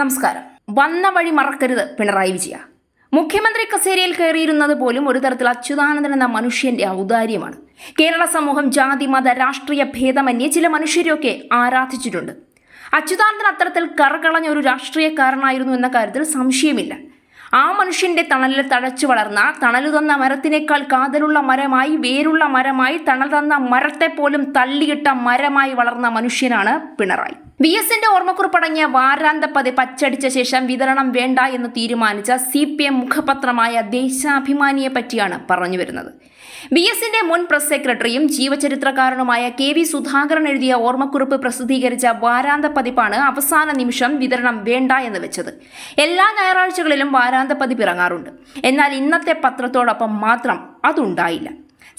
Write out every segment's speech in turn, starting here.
നമസ്കാരം. വന്ന വഴി മറക്കരുത് പിണറായി വിജയ. മുഖ്യമന്ത്രി കസേരയിൽ കയറിയിരുന്നത് പോലും ഒരു തരത്തിൽ അച്യുതാനന്ദൻ എന്ന മനുഷ്യന്റെ ഔദാര്യമാണ്. കേരള സമൂഹം ജാതി മത രാഷ്ട്രീയ ഭേദമന്യേ ചില മനുഷ്യരെയൊക്കെ ആരാധിച്ചിട്ടുണ്ട്. അച്യുതാനന്ദൻ അത്തരത്തിൽ കറകളഞ്ഞ ഒരു രാഷ്ട്രീയക്കാരനായിരുന്നു എന്ന കാര്യത്തിൽ സംശയമില്ല. ആ മനുഷ്യന്റെ തണലിൽ തഴച്ചു വളർന്ന, തണലു തന്ന മരത്തിനേക്കാൾ കാതലുള്ള മരമായി, വേരുള്ള മരമായി, തണൽ തന്ന മരത്തെ പോലും തള്ളിയിട്ട മരമായി വളർന്ന മനുഷ്യനാണ് പിണറായി. VSന്റെ ഓർമ്മക്കുറിപ്പടങ്ങിയ വാരാന്ത പതിപ്പ് അച്ചടിച്ച ശേഷം വിതരണം വേണ്ട എന്ന് തീരുമാനിച്ച CPM മുഖപത്രമായ ദേശാഭിമാനിയെ പറ്റിയാണ് പറഞ്ഞു വരുന്നത്. VSന്റെ മുൻ പ്രസ് സെക്രട്ടറിയും ജീവചരിത്രകാരനുമായ KV സുധാകരൻ എഴുതിയ ഓർമ്മക്കുറിപ്പ് പ്രസിദ്ധീകരിച്ച വാരാന്ത പതിപ്പാണ് അവസാന നിമിഷം വിതരണം വേണ്ട എന്ന് വെച്ചത്. എല്ലാ ഞായറാഴ്ചകളിലും വാരാന്ത പതിപ്പ് ഇറങ്ങാറുണ്ട്. എന്നാൽ ഇന്നത്തെ പത്രത്തോടൊപ്പം മാത്രം അതുണ്ടായില്ല.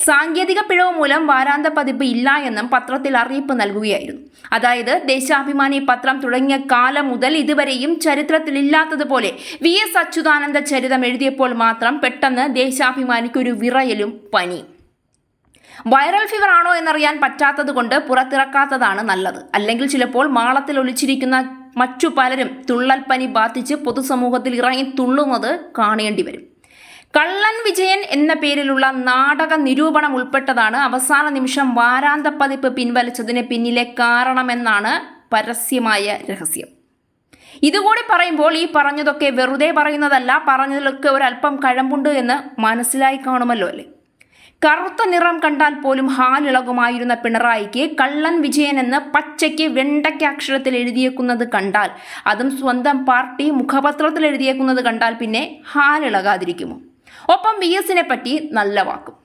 സാങ്കേതിക പിഴവ് മൂലം വാരാന്ത പതിപ്പ് ഇല്ല എന്നും പത്രത്തിൽ അറിയിപ്പ് നൽകുകയായിരുന്നു. അതായത് ദേശാഭിമാനി പത്രം തുടങ്ങിയ കാലം മുതൽ ഇതുവരെയും ചരിത്രത്തിലില്ലാത്തതുപോലെ VS അച്യുതാനന്ദ ചരിതം എഴുതിയപ്പോൾ മാത്രം പെട്ടെന്ന് ദേശാഭിമാനിക്ക് ഒരു വിറയലും പനി. വൈറൽ ഫീവർ ആണോ എന്നറിയാൻ പറ്റാത്തത് കൊണ്ട് പുറത്തിറക്കാത്തതാണ് നല്ലത്. അല്ലെങ്കിൽ ചിലപ്പോൾ മാളത്തിൽ ഒളിച്ചിരിക്കുന്ന മറ്റു പലരും തുള്ളൽ പനി ബാധിച്ച് പൊതുസമൂഹത്തിൽ ഇറങ്ങി തുള്ളുന്നത് കാണേണ്ടി വരും. കള്ളൻ വിജയൻ എന്ന പേരിലുള്ള നാടക നിരൂപണം ഉൾപ്പെട്ടതാണ് അവസാന നിമിഷം വാരാന്ത പതിപ്പ് പിൻവലിച്ചതിന് പിന്നിലെ കാരണമെന്നാണ് പരസ്യമായ രഹസ്യം. ഇതുകൂടി പറയുമ്പോൾ ഈ പറഞ്ഞതൊക്കെ വെറുതെ പറയുന്നതല്ല, പറഞ്ഞതിലൊക്കെ ഒരല്പം കഴമ്പുണ്ട് എന്ന് മനസ്സിലായി കാണുമല്ലോ അല്ലേ. കറുത്ത നിറം കണ്ടാൽ പോലും ഹാലിളകുമായിരുന്ന പിണറായിക്ക് കള്ളൻ വിജയൻ എന്ന് പച്ചയ്ക്ക് വെണ്ടയ്ക്ക് അക്ഷരത്തിൽ എഴുതിയേക്കുന്നത് കണ്ടാൽ, അതും സ്വന്തം പാർട്ടി മുഖപത്രത്തിൽ എഴുതിയേക്കുന്നത് കണ്ടാൽ പിന്നെ ഹാലിളകാതിരിക്കുമോ? ഒപ്പം VSനെ പറ്റി നല്ല വാക്കും.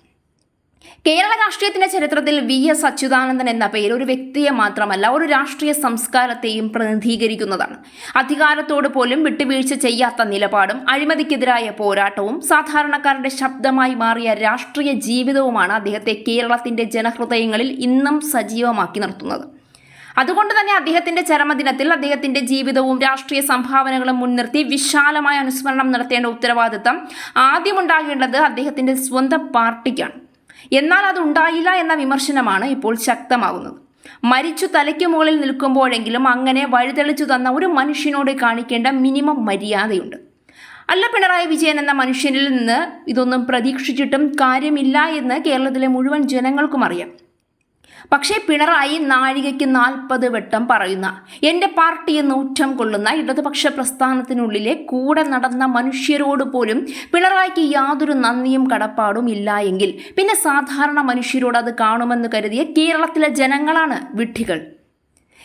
കേരള രാഷ്ട്രീയത്തിന്റെ ചരിത്രത്തിൽ VS അച്യുതാനന്ദൻ എന്ന പേര് ഒരു വ്യക്തിയെ മാത്രമല്ല, ഒരു രാഷ്ട്രീയ സംസ്കാരത്തെയും പ്രതിനിധീകരിക്കുന്നതാണ്. അധികാരത്തോട് പോലും വിട്ടുവീഴ്ച ചെയ്യാത്ത നിലപാടും അഴിമതിക്കെതിരായ പോരാട്ടവും സാധാരണക്കാരുടെ ശബ്ദമായി മാറിയ രാഷ്ട്രീയ ജീവിതവുമാണ് അദ്ദേഹത്തെ കേരളത്തിന്റെ ജനഹൃദയങ്ങളിൽ ഇന്നും സജീവമാക്കി നിർത്തുന്നത്. അതുകൊണ്ട് തന്നെ അദ്ദേഹത്തിന്റെ ചരമദിനത്തിൽ അദ്ദേഹത്തിന്റെ ജീവിതവും രാഷ്ട്രീയ സംഭാവനകളും മുൻനിർത്തി വിശാലമായ അനുസ്മരണം നടത്തേണ്ട ഉത്തരവാദിത്തം ആദ്യമുണ്ടാകേണ്ടത് അദ്ദേഹത്തിന്റെ സ്വന്തം പാർട്ടിക്കാണ്. എന്നാൽ അതുണ്ടായില്ല എന്ന വിമർശനമാണ് ഇപ്പോൾ ശക്തമാകുന്നത്. മരിച്ചു തലയ്ക്ക് മുകളിൽ നിൽക്കുമ്പോഴെങ്കിലും അങ്ങനെ വഴിതെളിച്ചു തന്ന ഒരു മനുഷ്യനോട് കാണിക്കേണ്ട മിനിമം മര്യാദയുണ്ട്. അല്ല, പിണറായി വിജയൻ എന്ന മനുഷ്യനിൽ നിന്ന് ഇതൊന്നും പ്രതീക്ഷിച്ചിട്ടും കാര്യമില്ല എന്ന് കേരളത്തിലെ മുഴുവൻ ജനങ്ങൾക്കും അറിയാം. പക്ഷേ പിണറായി നാഴികയ്ക്ക് 40 വട്ടം പറയുന്ന, എൻ്റെ പാർട്ടിയെ നൂറ്റം കൊള്ളുന്ന ഇടതുപക്ഷ പ്രസ്ഥാനത്തിനുള്ളിലെ കൂടെ നടന്ന മനുഷ്യരോട് പോലും പിണറായിക്ക് യാതൊരു നന്ദിയും കടപ്പാടും ഇല്ല എങ്കിൽ പിന്നെ സാധാരണ മനുഷ്യരോട് അത് കാണുമെന്ന് കരുതിയ കേരളത്തിലെ ജനങ്ങളാണ് വിഡ്ഢികൾ.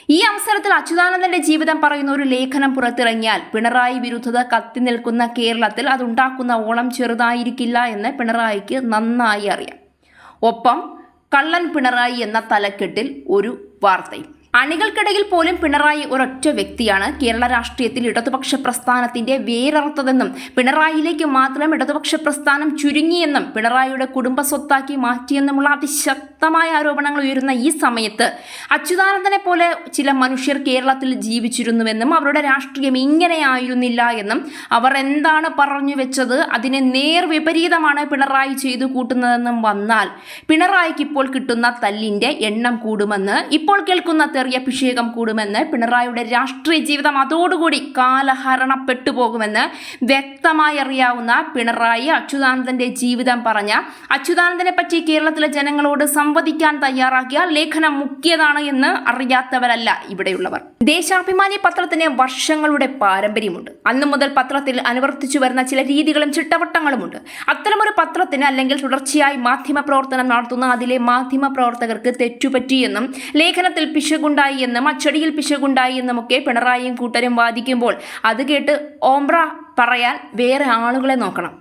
ഈ അവസരത്തിൽ അച്യുതാനന്ദന്റെ ജീവിതം പറയുന്ന ഒരു ലേഖനം പുറത്തിറങ്ങിയാൽ പിണറായി വിരുദ്ധത കത്തി നിൽക്കുന്ന കേരളത്തിൽ അതുണ്ടാക്കുന്ന ഓളം ചെറുതായിരിക്കില്ല എന്ന് പിണറായിക്ക് നന്നായി അറിയാം. ഒപ്പം കള്ളൻ പിണറായി എന്ന തലക്കെട്ടിൽ ഒരു വാർത്തയും. അണികൾക്കിടയിൽ പോലും പിണറായി ഒരൊറ്റ വ്യക്തിയാണ് കേരള രാഷ്ട്രീയത്തിൽ ഇടതുപക്ഷ പ്രസ്ഥാനത്തിന്റെ വേരറുത്തതെന്നും പിണറായിയിലേക്ക് മാത്രം ഇടതുപക്ഷ പ്രസ്ഥാനം ചുരുങ്ങിയെന്നും പിണറായിയുടെ കുടുംബ സ്വത്താക്കി മാറ്റിയെന്നുമുള്ള അതിശക്തമായ ആരോപണങ്ങൾ ഉയരുന്ന ഈ സമയത്ത് അച്യുതാനന്ദനെ പോലെ ചില മനുഷ്യർ കേരളത്തിൽ ജീവിച്ചിരുന്നുവെന്നും അവരുടെ രാഷ്ട്രീയം ഇങ്ങനെയായിരുന്നില്ല എന്നും അവർ എന്താണ് പറഞ്ഞു വെച്ചത് അതിനെ നേർവിപരീതമാണ് പിണറായി ചെയ്തു കൂട്ടുന്നതെന്നും വന്നാൽ പിണറായിക്ക് ഇപ്പോൾ കിട്ടുന്ന തല്ലിന്റെ എണ്ണം കൂടുമെന്ന്, ഇപ്പോൾ കേൾക്കുന്ന അഭിഷേകം കൂടുമെന്ന്, പിണറായിയുടെ രാഷ്ട്രീയ ജീവിതം അതോടുകൂടി കാലഹരണപ്പെട്ടു പോകുമെന്ന് വ്യക്തമായി അറിയാവുന്ന പിണറായി അച്യുതാനന്ദന്റെ ജീവിതം പറഞ്ഞ, അച്യുതാനന്ദനെ പറ്റി കേരളത്തിലെ ജനങ്ങളോട് സംവദിക്കാൻ തയ്യാറാക്കിയ ലേഖനം മുഖ്യതാണ് എന്ന് അറിയാത്തവരല്ല ഇവിടെയുള്ളവർ. ദേശാഭിമാനി പത്രത്തിന് വർഷങ്ങളുടെ പാരമ്പര്യമുണ്ട്. അന്നു മുതൽ പത്രത്തിൽ അനുവർത്തിച്ചു വരുന്ന ചില രീതികളും ചിട്ടവട്ടങ്ങളുമുണ്ട്. അത്തരമൊരു പത്രത്തിന് അല്ലെങ്കിൽ തുടർച്ചയായി മാധ്യമ പ്രവർത്തനം നടത്തുന്ന അതിലെ മാധ്യമ പ്രവർത്തകർക്ക് തെറ്റുപറ്റിയെന്നും ലേഖനത്തിൽ പിശകുണ്ടായി എന്നും അച്ചടിയിൽ പിശകുണ്ടായി എന്നുമൊക്കെ പിണറായിയും കൂട്ടരും വാദിക്കുമ്പോൾ അത് കേട്ട് ഓംബ്ര പറയാൻ വേറെ ആളുകളെ നോക്കണം.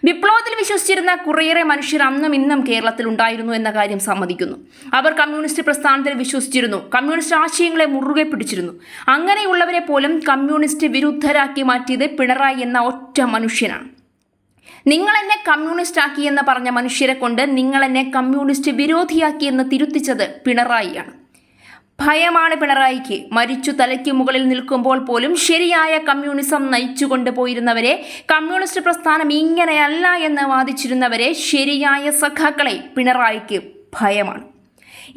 വിപ്ലവത്തിൽ വിശ്വസിച്ചിരുന്ന കുറേയേറെ മനുഷ്യർ അന്നും ഇന്നും കേരളത്തിൽ ഉണ്ടായിരുന്നു എന്ന കാര്യം സമ്മതിക്കുന്നു. അവർ കമ്മ്യൂണിസ്റ്റ് പ്രസ്ഥാനത്തിൽ വിശ്വസിച്ചിരുന്നു, കമ്മ്യൂണിസ്റ്റ് ആശയങ്ങളെ മുറുകെ പിടിച്ചിരുന്നു. അങ്ങനെയുള്ളവരെ പോലും കമ്മ്യൂണിസ്റ്റ് വിരുദ്ധരാക്കി മാറ്റിയത് പിണറായി എന്ന ഒറ്റ മനുഷ്യനാണ്. നിങ്ങൾ എന്നെ കമ്മ്യൂണിസ്റ്റ് ആക്കി എന്ന് പറഞ്ഞ മനുഷ്യരെ കൊണ്ട് നിങ്ങൾ എന്നെ കമ്മ്യൂണിസ്റ്റ് വിരോധിയാക്കി എന്ന് തിരുത്തിച്ചത് പിണറായിയാണ്. ഭയമാണ് പിണറായിക്ക്. മരിച്ചു തലയ്ക്ക് മുകളിൽ നിൽക്കുമ്പോൾ പോലും ശരിയായ കമ്മ്യൂണിസം നയിച്ചുകൊണ്ട് പോയിരുന്നവരെ, കമ്മ്യൂണിസ്റ്റ് പ്രസ്ഥാനം ഇങ്ങനെയല്ല എന്ന് വാദിച്ചിരുന്നവരെ, ശരിയായ സഖാക്കളെ പിണറായിക്ക് ഭയമാണ്.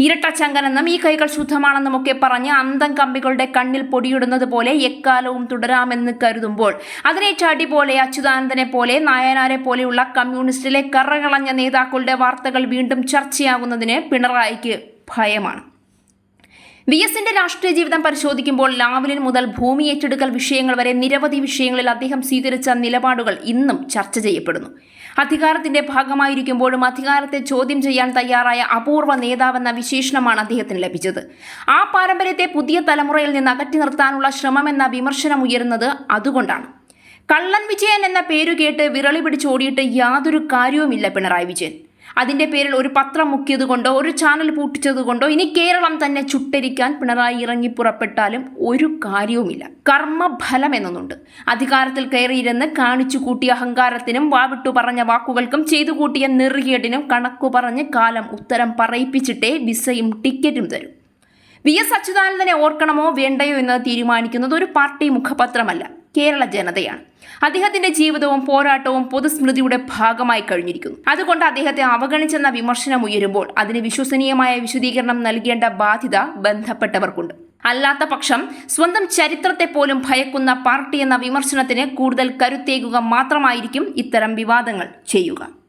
ഇരട്ടച്ചങ്കനെന്നും ഈ കൈകൾ ശുദ്ധമാണെന്നും ഒക്കെ പറഞ്ഞ് അന്തം കമ്പികളുടെ കണ്ണിൽ പൊടിയിടുന്നത് പോലെ എക്കാലവും തുടരാമെന്ന് കരുതുമ്പോൾ അതിനേറ്റ അടി പോലെ അച്യുതാനന്ദനെ പോലെ നായനാരെ പോലെയുള്ള കമ്മ്യൂണിസ്റ്റിലെ കറകളഞ്ഞ നേതാക്കളുടെ വാർത്തകൾ വീണ്ടും ചർച്ചയാകുന്നതിന് പിണറായിക്ക് ഭയമാണ്. VSന്റെ രാഷ്ട്രീയ ജീവിതം പരിശോധിക്കുമ്പോൾ ലാവ്ലിൻ മുതൽ ഭൂമി ഏറ്റെടുക്കൽ വിഷയങ്ങൾ വരെ നിരവധി വിഷയങ്ങളിൽ അദ്ദേഹം സ്വീകരിച്ച നിലപാടുകൾ ഇന്നും ചർച്ച ചെയ്യപ്പെടുന്നു. അധികാരത്തിന്റെ ഭാഗമായിരിക്കുമ്പോഴും അധികാരത്തെ ചോദ്യം ചെയ്യാൻ തയ്യാറായ അപൂർവ നേതാവെന്ന വിശേഷണമാണ് അദ്ദേഹത്തിന് ലഭിച്ചത്. ആ പാരമ്പര്യത്തെ പുതിയ തലമുറയിൽ നിന്ന് അകറ്റി നിർത്താനുള്ള ശ്രമമെന്ന വിമർശനം ഉയരുന്നത് അതുകൊണ്ടാണ്. കള്ളൻ വിജയൻ എന്ന പേരു കേട്ട് വിരളി പിടിച്ചോടിയിട്ട് യാതൊരു കാര്യവുമില്ല പിണറായി വിജയൻ. അതിന്റെ പേരിൽ ഒരു പത്രം മുക്കിയതുകൊണ്ടോ ഒരു ചാനൽ പൂട്ടിച്ചതുകൊണ്ടോ ഇനി കേരളം തന്നെ ചുട്ടരിക്കാൻ പിണറായി ഇറങ്ങി പുറപ്പെട്ടാലും ഒരു കാര്യവുമില്ല. കർമ്മഫലം എന്നൊന്നുണ്ട്. അധികാരത്തിൽ കയറിയിരുന്ന് കാണിച്ചു കൂട്ടിയ അഹങ്കാരത്തിനും വാവിട്ടു പറഞ്ഞ വാക്കുകൾക്കും ചെയ്തു കൂട്ടിയ നെറുകേടിനും കണക്കു പറഞ്ഞ് കാലം ഉത്തരം പറയിപ്പിച്ചിട്ടേ വിസയും ടിക്കറ്റും തരും. VS അച്യുതാനന്ദനെ ഓർക്കണമോ വേണ്ടയോ എന്ന് തീരുമാനിക്കുന്നത് ഒരു പാർട്ടി മുഖപത്രമല്ല, കേരള ജനതയാണ്. അദ്ദേഹത്തിന്റെ ജീവിതവും പോരാട്ടവും പൊതുസ്മൃതിയുടെ ഭാഗമായി കഴിഞ്ഞിരിക്കുന്നു. അതുകൊണ്ട് അദ്ദേഹത്തെ അവഗണിച്ചെന്ന വിമർശനം ഉയരുമ്പോൾ അതിന് വിശ്വസനീയമായ വിശദീകരണം നൽകേണ്ട ബാധ്യത ബന്ധപ്പെട്ടവർക്കുണ്ട്. അല്ലാത്ത പക്ഷം സ്വന്തം ചരിത്രത്തെ പോലും ഭയക്കുന്ന പാർട്ടി എന്ന വിമർശനത്തിന് കൂടുതൽ കരുത്തേകുക മാത്രമായിരിക്കും ഇത്തരം വിവാദങ്ങൾ ചെയ്യുക.